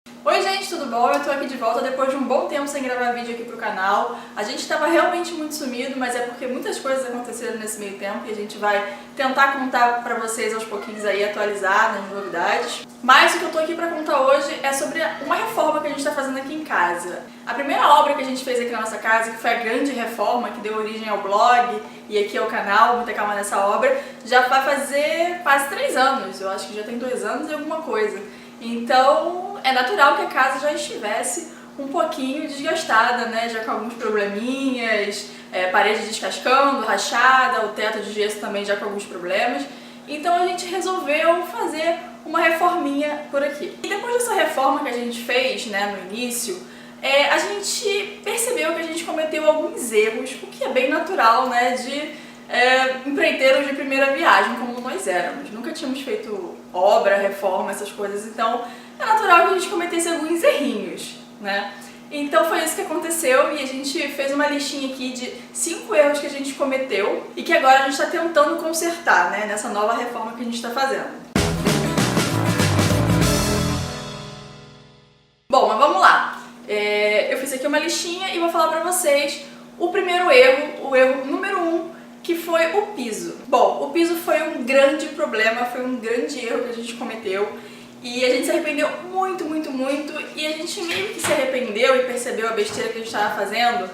Oi gente, tudo bom? Eu tô aqui de volta depois de um bom tempo sem gravar vídeo aqui pro canal. A gente tava realmente muito sumido, mas é porque muitas coisas aconteceram nesse meio tempo e a gente vai tentar contar pra vocês aos pouquinhos aí, atualizar nas novidades. Mas o que eu tô aqui pra contar hoje é sobre uma reforma que a gente tá fazendo aqui em casa. A primeira obra que a gente fez aqui na nossa casa, que foi a grande reforma que deu origem ao blog e aqui ao canal, Muita Calma Nessa Obra, já vai fazer quase 3 anos. Eu acho que já tem 2 anos e alguma coisa. Então, é natural que a casa já estivesse um pouquinho desgastada, né? Já com alguns probleminhas, parede descascando, rachada, o teto de gesso também já com alguns problemas. Então a gente resolveu fazer uma reforminha por aqui. E depois dessa reforma que a gente fez, né, no início, a gente percebeu que a gente cometeu alguns erros, o que é bem natural, né, de empreiteiros de primeira viagem, como nós éramos. Nunca tínhamos feito obra, reforma, essas coisas, então é natural que a gente cometesse alguns errinhos, né? Então foi isso que aconteceu e a gente fez uma listinha aqui de 5 erros que a gente cometeu e que agora a gente está tentando consertar, né, nessa nova reforma que a gente está fazendo. Bom, mas vamos lá. Eu fiz aqui uma listinha e vou falar pra vocês o primeiro erro, o erro número 1, que foi o piso. Bom, o piso foi um grande problema, foi um grande erro que a gente cometeu e a gente se arrependeu muito, muito, muito, e a gente meio que se arrependeu e percebeu a besteira que a gente estava fazendo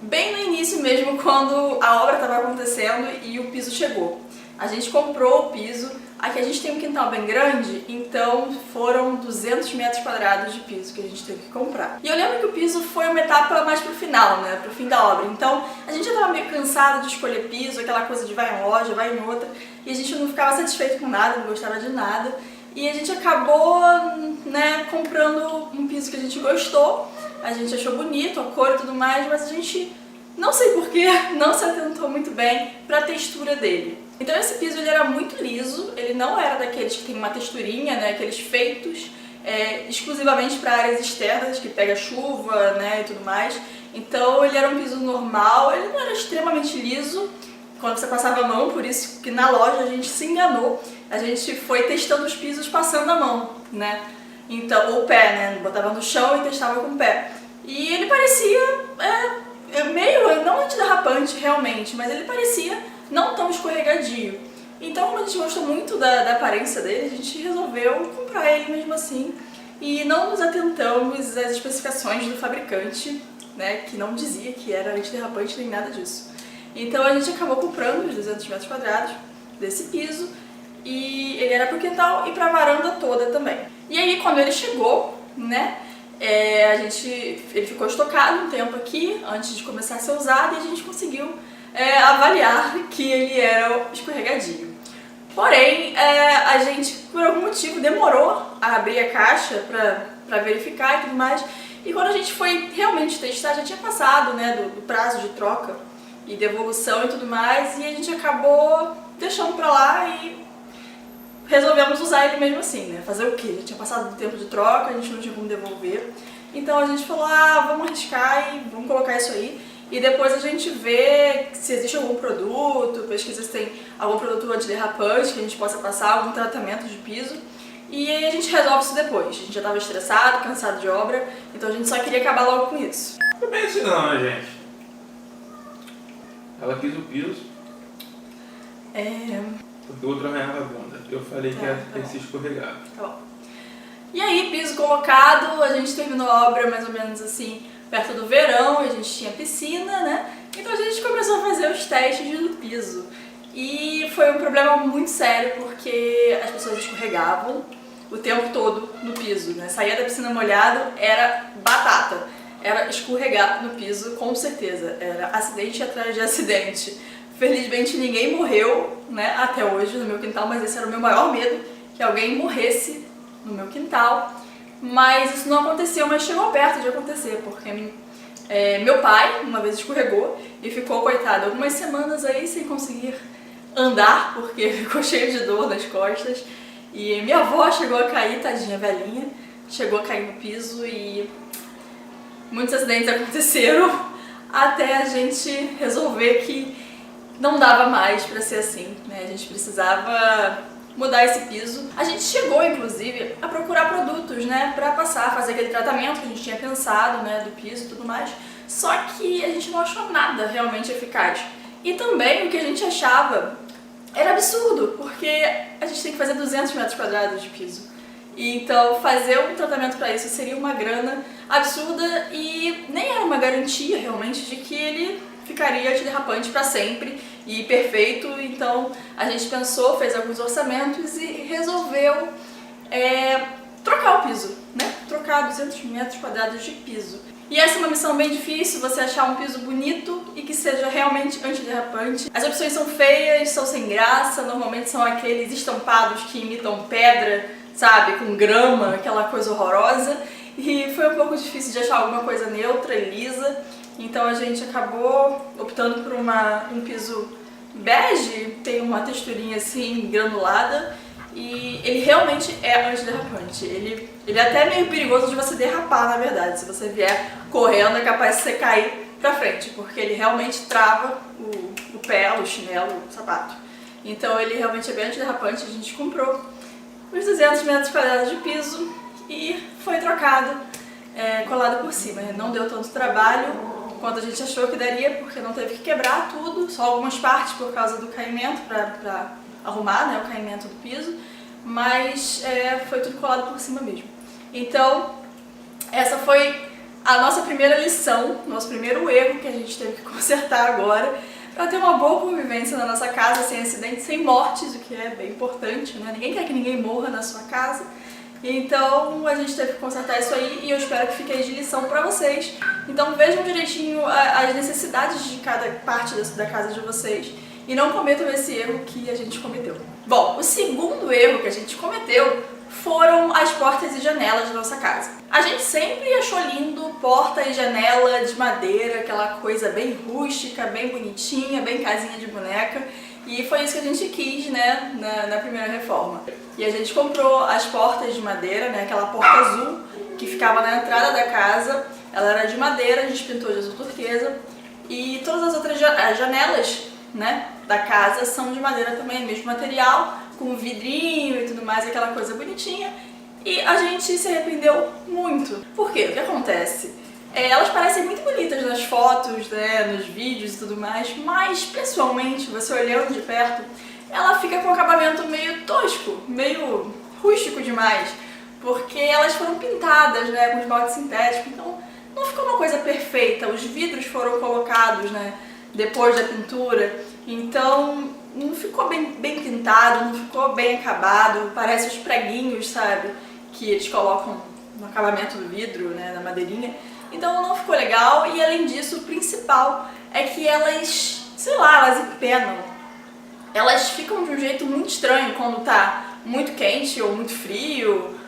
bem no início mesmo, quando a obra estava acontecendo e o piso chegou. A gente comprou o piso, aqui a gente tem um quintal bem grande, então foram 200 metros quadrados de piso que a gente teve que comprar. E eu lembro que o piso foi uma etapa mais pro final, né, pro fim da obra, então a gente já estava meio cansado de escolher piso, aquela coisa de vai em loja, vai em outra, e a gente não ficava satisfeito com nada, não gostava de nada, e a gente acabou, né, comprando um piso que a gente gostou, a gente achou bonito, a cor e tudo mais, mas a gente, não sei porquê, não se atentou muito bem para a textura dele. Então esse piso ele era muito liso, ele não era daqueles que tem uma texturinha, né, aqueles feitos exclusivamente para áreas externas, que pega chuva, né, e tudo mais. Então ele era um piso normal, ele não era extremamente liso quando você passava a mão, por isso que na loja a gente se enganou. A gente foi testando os pisos passando a mão, né, então, ou o pé, né, botava no chão e testava com o pé. E ele parecia meio, não antiderrapante realmente, mas ele parecia não tão escorregadio. Então, como a gente gostou muito da aparência dele, a gente resolveu comprar ele mesmo assim e não nos atentamos às especificações do fabricante, né, que não dizia que era antiderrapante nem nada disso. Então a gente acabou comprando os 200 metros quadrados desse piso e ele era pro quintal e pra varanda toda também. E aí quando ele chegou, né, ele ficou estocado um tempo aqui antes de começar a ser usado e a gente conseguiu avaliar que ele era escorregadio. Porém, a gente, por algum motivo, demorou a abrir a caixa para verificar e tudo mais. E quando a gente foi realmente testar, já tinha passado, né, do prazo de troca e devolução e tudo mais, e a gente acabou deixando pra lá e resolvemos usar ele mesmo assim, né? Fazer o quê? Já tinha passado do tempo de troca, a gente não tinha como devolver. Então a gente falou, vamos arriscar e vamos colocar isso aí. E depois a gente vê se existe algum produto, pesquisa se tem algum produto antiderrapante que a gente possa passar, algum tratamento de piso. E aí a gente resolve isso depois. A gente já estava estressado, cansado de obra, então a gente só queria acabar logo com isso. Não é bem assim não, né, gente? Ela quis o piso, porque o outro arranhava a bunda. Eu falei que ia se escorregar. Tá bom. E aí, piso colocado, a gente terminou a obra mais ou menos assim, perto do verão, e a gente tinha piscina, né? Então a gente começou a fazer os testes do piso. E foi um problema muito sério, porque as pessoas escorregavam o tempo todo no piso, né? Saía da piscina molhado, era batata. Era escorregar no piso, com certeza. Era acidente atrás de acidente. Felizmente ninguém morreu, né, até hoje no meu quintal, mas esse era o meu maior medo, que alguém morresse no meu quintal. Mas isso não aconteceu, mas chegou perto de acontecer, porque meu pai uma vez escorregou e ficou, coitado, algumas semanas aí sem conseguir andar, porque ficou cheio de dor nas costas. E minha avó chegou a cair, tadinha, velhinha, chegou a cair no piso e muitos acidentes aconteceram até a gente resolver que não dava mais pra ser assim, né? A gente precisava mudar esse piso. A gente chegou, inclusive, a procurar produtos, né, pra passar, fazer aquele tratamento que a gente tinha pensado, né, do piso e tudo mais. Só que a gente não achou nada realmente eficaz. E também o que a gente achava era absurdo, porque a gente tem que fazer 200 metros quadrados de piso. Então, fazer um tratamento para isso seria uma grana absurda e nem era uma garantia realmente de que ele ficaria antiderrapante para sempre e perfeito. Então, a gente pensou, fez alguns orçamentos e resolveu trocar o piso, né? Trocar 200 metros quadrados de piso. E essa é uma missão bem difícil, você achar um piso bonito e que seja realmente antiderrapante. As opções são feias, são sem graça, normalmente são aqueles estampados que imitam pedra, sabe, com grama, aquela coisa horrorosa. E foi um pouco difícil de achar alguma coisa neutra e lisa, então a gente acabou optando por um piso bege, tem uma texturinha assim granulada. E ele realmente é antiderrapante. Ele é até meio perigoso de você derrapar, na verdade. Se você vier correndo, é capaz de você cair pra frente, porque ele realmente trava o pé, o chinelo, o sapato. Então ele realmente é bem antiderrapante. A gente comprou os 200 metros quadrados de piso e foi trocado, colado por cima. Não deu tanto trabalho quanto a gente achou que daria, porque não teve que quebrar tudo, só algumas partes por causa do caimento pra arrumar, né, o caimento do piso, mas foi tudo colado por cima mesmo. Então, essa foi a nossa primeira lição, nosso primeiro erro que a gente teve que consertar agora, para ter uma boa convivência na nossa casa, sem acidentes, sem mortes, o que é bem importante, né? Ninguém quer que ninguém morra na sua casa. Então, a gente teve que consertar isso aí e eu espero que fique aí de lição para vocês. Então, vejam direitinho as necessidades de cada parte da casa de vocês e não cometam esse erro que a gente cometeu. Bom, o segundo erro que a gente cometeu foram as portas e janelas da nossa casa. A gente sempre achou lindo porta e janela de madeira, aquela coisa bem rústica, bem bonitinha, bem casinha de boneca. E foi isso que a gente quis, né, na primeira reforma. E a gente comprou as portas de madeira, né, aquela porta azul que ficava na entrada da casa. Ela era de madeira, a gente pintou de azul turquesa. E todas as outras janelas, né, da casa são de madeira também, mesmo material, com vidrinho e tudo mais, aquela coisa bonitinha. E a gente se arrependeu muito. Por quê? O que acontece? Elas parecem muito bonitas nas fotos, né, nos vídeos e tudo mais, mas pessoalmente, você olhando de perto, ela fica com um acabamento meio tosco, meio rústico demais, porque elas foram pintadas, né, com esmalte sintético, então não ficou uma coisa perfeita. Os vidros foram colocados, né, depois da pintura, então não ficou bem pintado, não ficou bem acabado, parece os preguinhos, sabe, que eles colocam no acabamento do vidro, né, na madeirinha. Então não ficou legal e, além disso, o principal é que elas, sei lá, elas empenam. Elas ficam de um jeito muito estranho quando tá muito quente ou muito frio.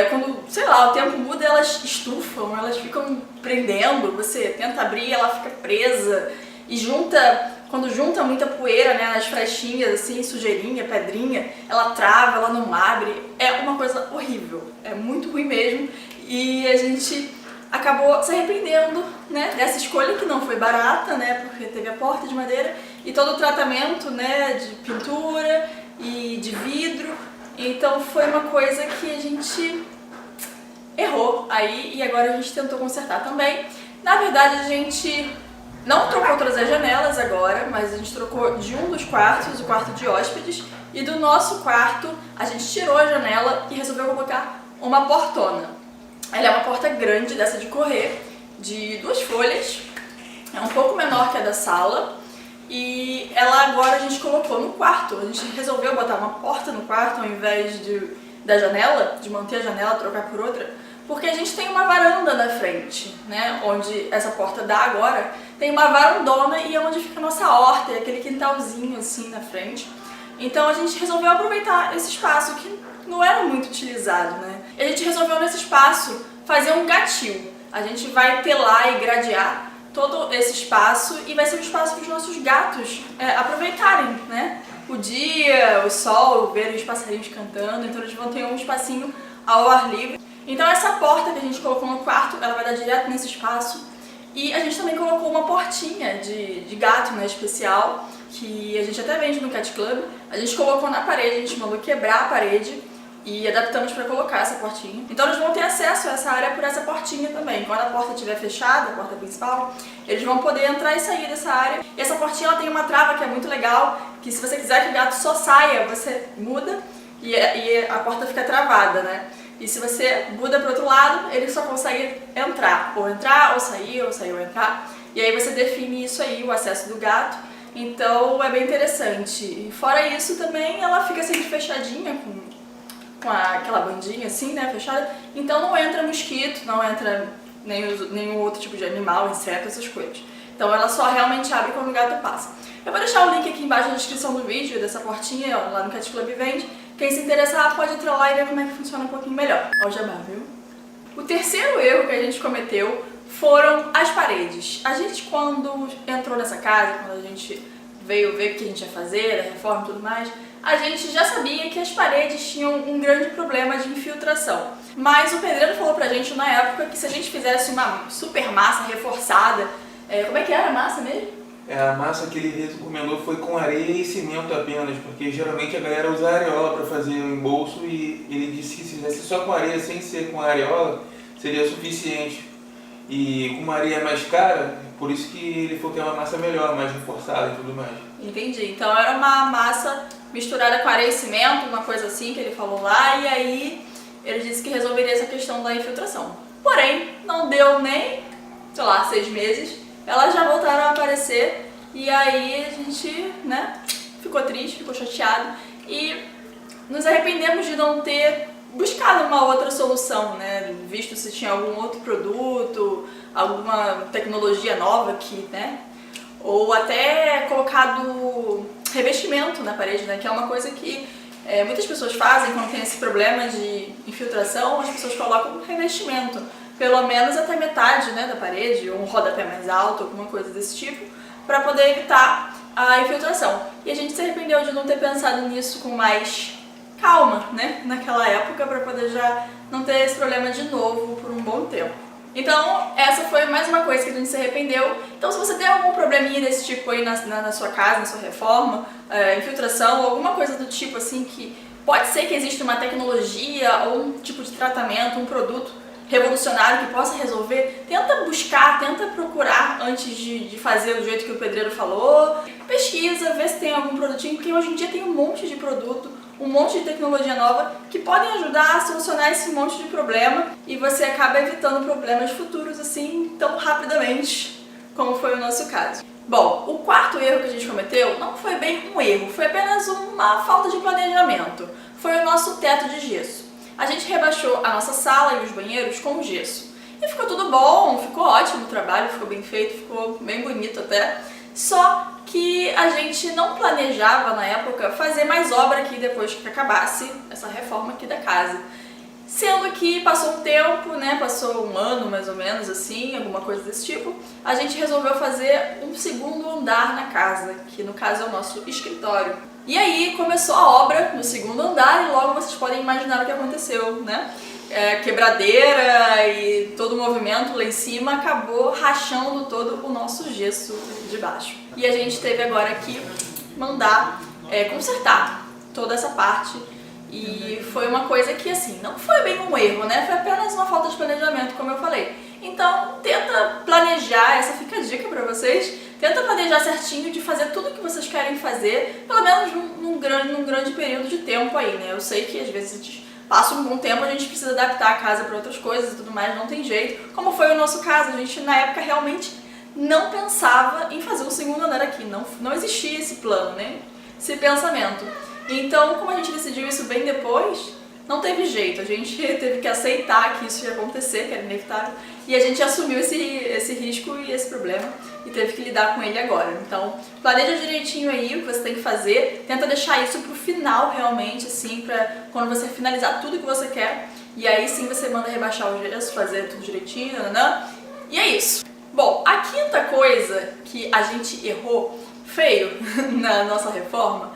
Quando, sei lá, o tempo muda, elas estufam, elas ficam prendendo. Você tenta abrir, ela fica presa. E quando junta muita poeira, né, nas frechinhas, assim, sujeirinha, pedrinha, ela trava, ela não abre. É uma coisa horrível, é muito ruim mesmo. E a gente acabou se arrependendo, né, dessa escolha que não foi barata, né, porque teve a porta de madeira e todo o tratamento, né, de pintura e de vidro. Então foi uma coisa que a gente errou aí e agora a gente tentou consertar também. Na verdade, a gente não trocou todas as janelas agora, mas a gente trocou de um dos quartos, o quarto de hóspedes, e do nosso quarto a gente tirou a janela e resolveu colocar uma portona. Ela é uma porta grande, dessa de correr, de 2 folhas, é um pouco menor que a da sala, e ela agora a gente colocou no quarto. A gente resolveu botar uma porta no quarto ao invés da janela, de manter a janela, trocar por outra, porque a gente tem uma varanda na frente, né, onde essa porta dá agora, tem uma varandona e é onde fica a nossa horta, e aquele quintalzinho assim na frente. Então a gente resolveu aproveitar esse espaço que não era muito utilizado, né? E a gente resolveu nesse espaço fazer um gatil. A gente vai telar e gradear todo esse espaço e vai ser um espaço para os nossos gatos aproveitarem, né? O dia, o sol, verem os passarinhos cantando, então eles vão ter um espacinho ao ar livre. Então essa porta que a gente colocou no quarto, ela vai dar direto nesse espaço. E a gente também colocou uma portinha de gato, né, especial, que a gente até vende no Cat Club. A gente colocou na parede, a gente mandou quebrar a parede e adaptamos para colocar essa portinha. Então eles vão ter acesso a essa área por essa portinha também. Quando a porta estiver fechada, a porta principal, eles vão poder entrar e sair dessa área. E essa portinha ela tem uma trava que é muito legal, que se você quiser que o gato só saia, você muda e a porta fica travada, né? E se você muda para o outro lado, ele só consegue entrar, ou sair, ou entrar. E aí você define isso aí, o acesso do gato. Então é bem interessante. E fora isso também, ela fica sempre fechadinha, com aquela bandinha assim, né, fechada. Então não entra mosquito, não entra nenhum outro tipo de animal, inseto, essas coisas. Então ela só realmente abre quando o gato passa. Eu vou deixar o link aqui embaixo na descrição do vídeo, dessa portinha, ó, lá no Cat Club vende. Quem se interessar pode entrar lá e ver como é que funciona um pouquinho melhor. Ó o jabá, viu? O terceiro erro que a gente cometeu foram as paredes. A gente, quando entrou nessa casa, quando a gente veio ver o que a gente ia fazer, a reforma e tudo mais, a gente já sabia que as paredes tinham um grande problema de infiltração. Mas o pedreiro falou pra gente na época que se a gente fizesse uma super massa reforçada, como é que era a massa mesmo? A massa que ele recomendou foi com areia e cimento apenas, porque geralmente a galera usa areola para fazer o embolso e ele disse que se fizesse só com areia, sem ser com areola, seria suficiente. E com uma areia mais cara, por isso que ele falou que é uma massa melhor, mais reforçada e tudo mais. Entendi. Então era uma massa misturada com areia e cimento, uma coisa assim que ele falou lá, e aí ele disse que resolveria essa questão da infiltração. Porém, não deu nem, sei lá, 6 meses, elas já voltaram a aparecer e aí a gente, né, ficou triste, ficou chateado e nos arrependemos de não ter buscado uma outra solução, né, visto se tinha algum outro produto, alguma tecnologia nova que, né, ou até colocado revestimento na parede, né, que é uma coisa que muitas pessoas fazem quando tem esse problema de infiltração, as pessoas colocam revestimento, pelo menos até metade, né, da parede, ou um rodapé mais alto, alguma coisa desse tipo, para poder evitar a infiltração. E a gente se arrependeu de não ter pensado nisso com mais calma, né, naquela época, para poder já não ter esse problema de novo por um bom tempo. Então, essa foi mais uma coisa que a gente se arrependeu. Então, se você tem algum probleminha desse tipo aí na sua casa, na sua reforma, infiltração, alguma coisa do tipo assim, que pode ser que exista uma tecnologia ou um tipo de tratamento, um produto revolucionário que possa resolver, tenta buscar, tenta procurar antes de fazer do jeito que o pedreiro falou. Pesquisa, vê se tem algum produtinho, porque hoje em dia tem um monte de produto, um monte de tecnologia nova que podem ajudar a solucionar esse monte de problema e você acaba evitando problemas futuros assim tão rapidamente como foi o nosso caso. Bom, o quarto erro que a gente cometeu não foi bem um erro, foi apenas uma falta de planejamento. Foi o nosso teto de gesso. A gente rebaixou a nossa sala e os banheiros com gesso. E ficou tudo bom, ficou ótimo o trabalho, ficou bem feito, ficou bem bonito até. Só que a gente não planejava na época fazer mais obra aqui depois que acabasse essa reforma aqui da casa. Sendo que passou um tempo, né, passou um ano mais ou menos assim, alguma coisa desse tipo, a gente resolveu fazer um segundo andar na casa, que no caso é o nosso escritório. E aí começou a obra no segundo andar e logo vocês podem imaginar o que aconteceu, né? Quebradeira e todo o movimento lá em cima acabou rachando todo o nosso gesso de baixo. E a gente teve agora que mandar consertar toda essa parte. E foi uma coisa que, assim, não foi bem um erro, né? Foi apenas uma falta de planejamento, como eu falei. Então, tenta planejar, essa fica a dica pra vocês, tenta planejar certinho de fazer tudo o que vocês querem fazer, pelo menos num grande período de tempo aí, né? Eu sei que às vezes a gente passa um bom tempo, a gente precisa adaptar a casa para outras coisas e tudo mais, não tem jeito. Como foi o nosso caso, a gente na época realmente não pensava em fazer um segundo andar aqui, não existia esse plano, né? Esse pensamento. Então, como a gente decidiu isso bem depois, não teve jeito, a gente teve que aceitar que isso ia acontecer, que era inevitável, e a gente assumiu esse risco e esse problema e teve que lidar com ele agora. Então, planeja direitinho aí o que você tem que fazer, tenta deixar isso pro final realmente, assim, pra quando você finalizar tudo que você quer, e aí sim você manda rebaixar o gesso, fazer tudo direitinho, nananã, e é isso. Bom, a quinta coisa que a gente errou feio na nossa reforma,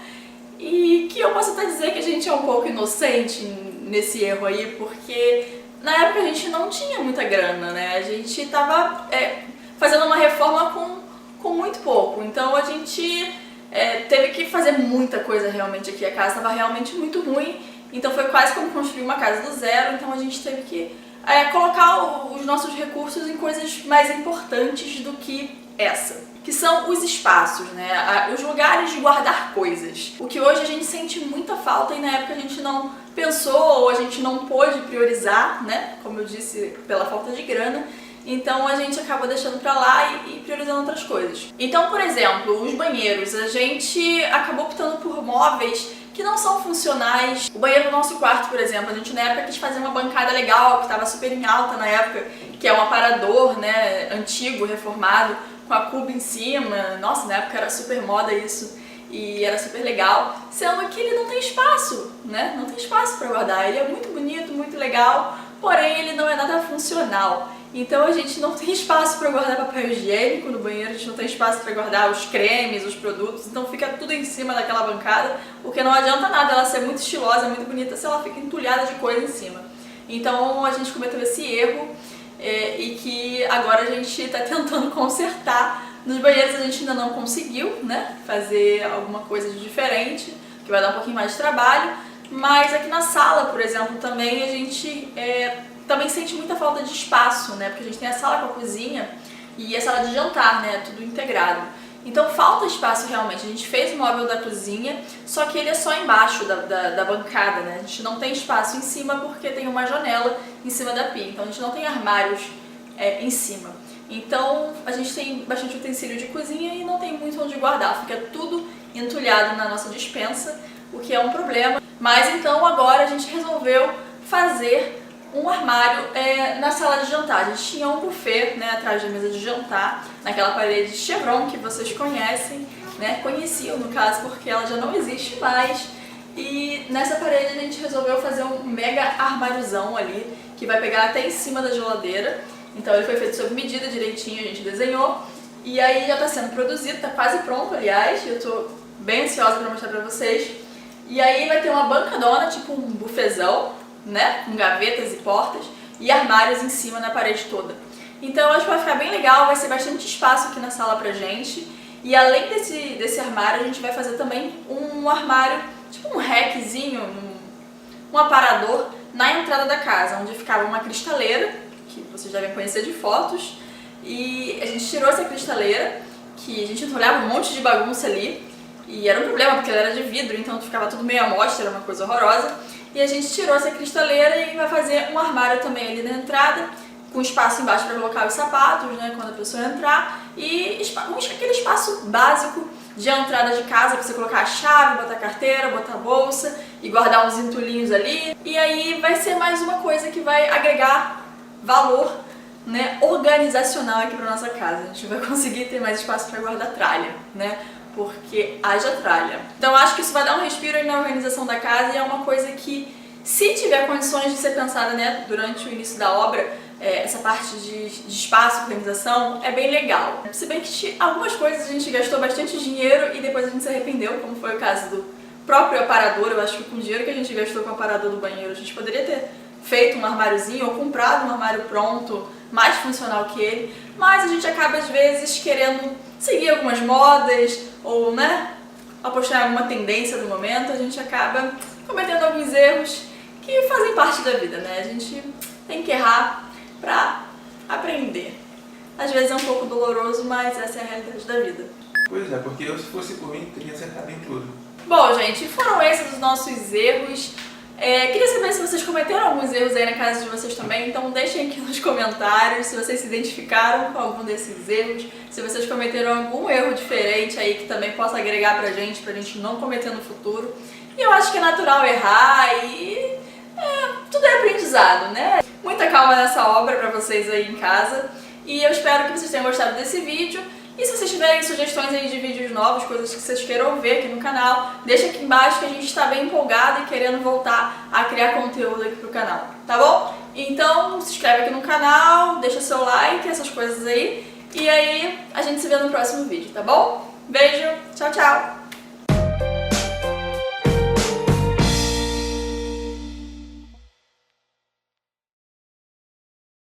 e que eu posso até dizer que a gente é um pouco inocente nesse erro aí, porque na época a gente não tinha muita grana, né? A gente tava fazendo uma reforma com muito pouco, então a gente teve que fazer muita coisa realmente aqui. A casa estava realmente muito ruim, então foi quase como construir uma casa do zero. Então a gente teve que colocar os nossos recursos em coisas mais importantes do que essa, que são os espaços, né? Os lugares de guardar coisas. O que hoje a gente sente muita falta e na época a gente não pensou ou a gente não pôde priorizar, né? Como eu disse, pela falta de grana. Então a gente acaba deixando pra lá e priorizando outras coisas. Então, por exemplo, os banheiros, a gente acabou optando por móveis que não são funcionais. O banheiro do nosso quarto, por exemplo, a gente na época quis fazer uma bancada legal, que estava super em alta na época, que é um aparador, né, antigo, reformado, com a cuba em cima. Nossa, na época era super moda isso e era super legal, sendo que ele não tem espaço, né? Não tem espaço para guardar. Ele é muito bonito, muito legal, porém ele não é nada funcional. Então a gente não tem espaço para guardar papel higiênico no banheiro, a gente não tem espaço para guardar os cremes, os produtos, então fica tudo em cima daquela bancada, porque não adianta nada ela ser muito estilosa, muito bonita, se ela fica entulhada de coisa em cima. Então a gente cometeu esse erro e que agora a gente está tentando consertar. Nos banheiros a gente ainda não conseguiu, né, fazer alguma coisa de diferente, que vai dar um pouquinho mais de trabalho, mas aqui na sala, por exemplo, também a gente também sente muita falta de espaço, né? Porque a gente tem a sala com a cozinha e a sala de jantar, né? Tudo integrado. Então falta espaço realmente. A gente fez o móvel da cozinha, só que ele é só embaixo da bancada, né? A gente não tem espaço em cima porque tem uma janela em cima da pia. Então a gente não tem armários em cima. Então a gente tem bastante utensílio de cozinha e não tem muito onde guardar. Fica tudo entulhado na nossa despensa, o que é um problema. Mas então agora a gente resolveu fazer um armário na sala de jantar. A gente tinha um buffet, né, atrás da mesa de jantar, naquela parede chevron que vocês conhecem, né, conheciam no caso porque ela já não existe mais. E nessa parede a gente resolveu fazer um mega armáriozão ali, que vai pegar até em cima da geladeira. Então ele foi feito sob medida direitinho, a gente desenhou. E aí já está sendo produzido, está quase pronto, aliás, eu estou bem ansiosa para mostrar para vocês. E aí vai ter uma bancadona, tipo um buffetzão, né, com gavetas e portas e armários em cima na parede toda. Então eu acho que vai ficar bem legal, vai ser bastante espaço aqui na sala pra gente. E além desse armário, a gente vai fazer também um armário, tipo um rackzinho, um aparador na entrada da casa, onde ficava uma cristaleira, que vocês devem conhecer de fotos. E a gente tirou essa cristaleira, que a gente entulhava um monte de bagunça ali, e era um problema porque ela era de vidro, então ficava tudo meio à mostra, era uma coisa horrorosa. E a gente tirou essa cristaleira e vai fazer um armário também ali na entrada, com espaço embaixo para colocar os sapatos, né, quando a pessoa entrar, e aquele espaço básico de entrada de casa para você colocar a chave, botar a carteira, botar a bolsa e guardar uns entulhinhos ali. E aí vai ser mais uma coisa que vai agregar valor, né, organizacional aqui para nossa casa. A gente vai conseguir ter mais espaço para guardar tralha, né? Porque haja tralha. Então acho que isso vai dar um respiro aí na organização da casa e é uma coisa que, se tiver condições de ser pensada, né, durante o início da obra, essa parte de espaço, organização, é bem legal. Se bem que algumas coisas a gente gastou bastante dinheiro e depois a gente se arrependeu, como foi o caso do próprio aparador. Eu acho que com o dinheiro que a gente gastou com o aparador do banheiro, a gente poderia ter feito um armáriozinho ou comprado um armário pronto, mais funcional que ele, mas a gente acaba às vezes querendo seguir algumas modas ou, né, apostar em alguma tendência do momento. A gente acaba cometendo alguns erros que fazem parte da vida, né? A gente tem que errar pra aprender. Às vezes é um pouco doloroso, mas essa é a realidade da vida. Pois é, porque eu, se fosse por mim, teria acertado em tudo. Bom, gente, foram esses os nossos erros. Queria saber se vocês cometeram alguns erros aí na casa de vocês também, então deixem aqui nos comentários se vocês se identificaram com algum desses erros, se vocês cometeram algum erro diferente aí que também possa agregar pra gente não cometer no futuro. E eu acho que é natural errar e tudo é aprendizado, né? Muita calma nessa obra pra vocês aí em casa e eu espero que vocês tenham gostado desse vídeo. E se vocês tiverem sugestões aí de vídeos novos, coisas que vocês queiram ver aqui no canal, deixa aqui embaixo que a gente está bem empolgado e querendo voltar a criar conteúdo aqui pro canal, tá bom? Então se inscreve aqui no canal, deixa seu like, essas coisas aí, e aí a gente se vê no próximo vídeo, tá bom? Beijo, tchau, tchau!